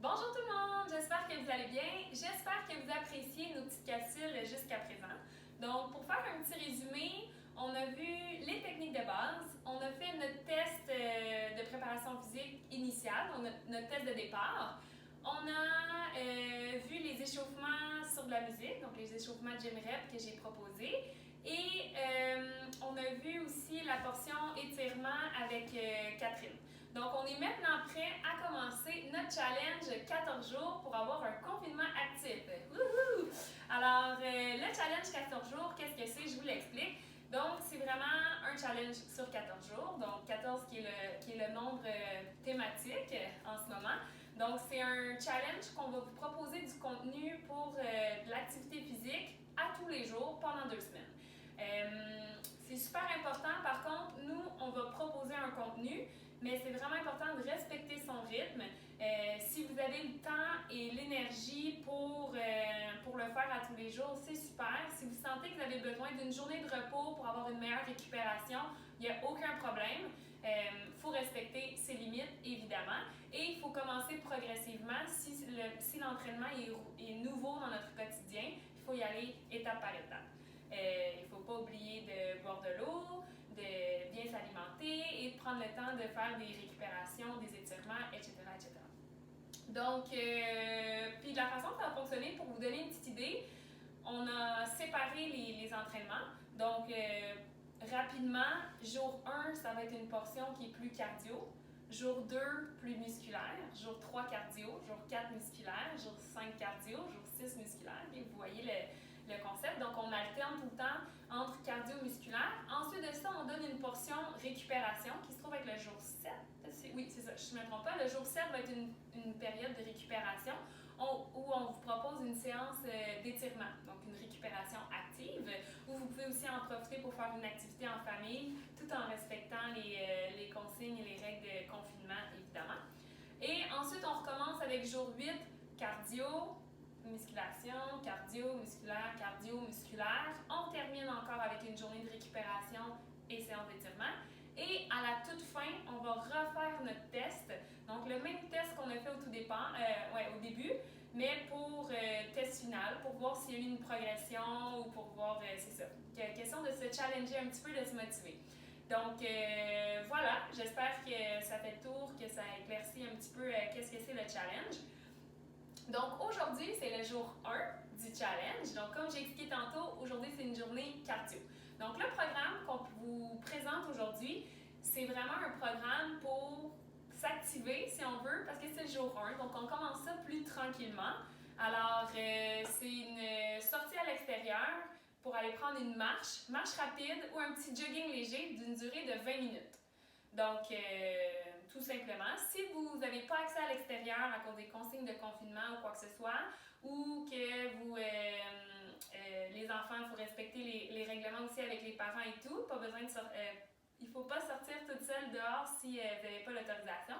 Bonjour tout le monde, j'espère que vous allez bien. J'espère que vous appréciez nos petites capsules jusqu'à présent. Donc, pour faire un petit résumé, on a vu les techniques de base, on a fait notre test de préparation physique initiale, notre test de départ. On a vu les échauffements sur de la musique, donc les échauffements Gym Rep que j'ai proposés. Et on a vu aussi la portion étirement avec Catherine. Donc, on est maintenant prêt à commencer notre challenge 14 jours pour avoir un confinement actif. Wouhou! Alors, le challenge 14 jours, qu'est-ce que c'est? Je vous l'explique. Donc, c'est vraiment un challenge sur 14 jours. Donc, 14 qui est le nombre thématique en ce moment. Donc, c'est un challenge qu'on va vous proposer du contenu pour de l'activité physique à tous les jours pendant 2 semaines. C'est super important. Par contre, nous, on va proposer un contenu, mais c'est vraiment important de respecter son rythme. Si vous avez le temps et l'énergie pour le faire à tous les jours, c'est super. Si vous sentez que vous avez besoin d'une journée de repos pour avoir une meilleure récupération, il n'y a aucun problème. Il faut respecter ses limites, évidemment. Et il faut commencer progressivement. Si l'entraînement est nouveau dans notre quotidien, il faut y aller étape par étape. Il ne faut pas oublier de boire de l'eau, de bien s'alimenter et de prendre le temps de faire des récupérations, des étirements, etc. etc. Donc, puis de la façon que ça va fonctionner, pour vous donner une petite idée, on a séparé les entraînements. Donc, rapidement, jour 1, ça va être une portion qui est plus cardio. Jour 2, plus musculaire. Jour 3, cardio. Jour 4, musculaire. Jour 5, cardio. Jour 6, musculaire. Et vous voyez le concept. Donc, on alterne tout le temps entre cardio et musculaire. Ensuite de ça, on donne une portion récupération qui se trouve avec le jour 7. Oui, c'est ça, je ne me trompe pas. Le jour 7 va être une période de récupération où on vous propose une séance d'étirement, donc une récupération active, où vous pouvez aussi en profiter pour faire une activité en famille, tout en respectant les consignes et les règles de confinement, évidemment. Et ensuite, on recommence avec jour 8, cardio, musculation, cardio, musculaire, cardio, musculaire. On termine encore avec une journée de récupération et séance d'étirement. Et à la toute fin, on va refaire notre test. Donc, le même test qu'on a fait au début, mais pour test final, pour voir s'il y a eu une progression ou pour voir, c'est ça. Question de se challenger un petit peu, de se motiver. Donc, voilà, j'espère que ça fait le tour, que ça éclaircit un petit peu qu'est-ce que c'est le challenge. Donc aujourd'hui, c'est le jour 1 du challenge. Donc comme j'ai expliqué tantôt, aujourd'hui c'est une journée cardio. Donc le programme qu'on vous présente aujourd'hui, c'est vraiment un programme pour s'activer si on veut, parce que c'est le jour 1. Donc on commence ça plus tranquillement. Alors c'est une sortie à l'extérieur pour aller prendre une marche rapide ou un petit jogging léger d'une durée de 20 minutes. Donc, tout simplement, si vous n'avez pas accès à l'extérieur à cause des consignes de confinement ou quoi que ce soit, ou que les enfants, il faut respecter les règlements aussi avec les parents et tout, pas besoin de il ne faut pas sortir toute seule dehors si vous n'avez pas l'autorisation.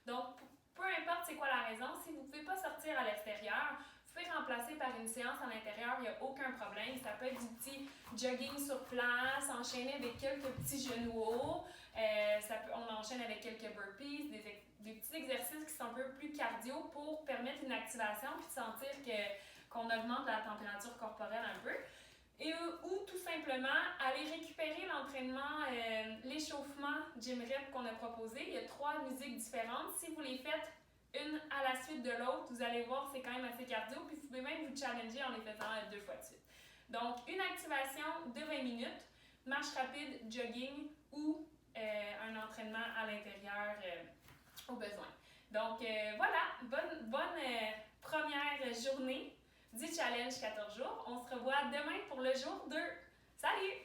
Donc, peu importe c'est quoi la raison, si vous ne pouvez pas sortir à l'extérieur, vous pouvez remplacer par une séance à l'intérieur, il n'y a aucun problème. Ça peut être du petit jogging sur place, enchaîné avec quelques petits genoux hauts. On enchaîne avec quelques burpees, des petits exercices qui sont un peu plus cardio pour permettre une activation puis sentir qu'on augmente la température corporelle un peu. Ou tout simplement aller récupérer l'entraînement, l'échauffement Gym Rep qu'on a proposé. Il y a 3 musiques différentes. Si vous les faites une à la suite de l'autre, vous allez voir, c'est quand même assez cardio, puis vous pouvez même vous challenger en les faisant 2 fois de suite. Donc, une activation de 20 minutes, marche rapide, jogging ou un entraînement à l'intérieur au besoin. Donc, voilà, bonne première journée du challenge 14 jours. On se revoit demain pour le jour 2. Salut!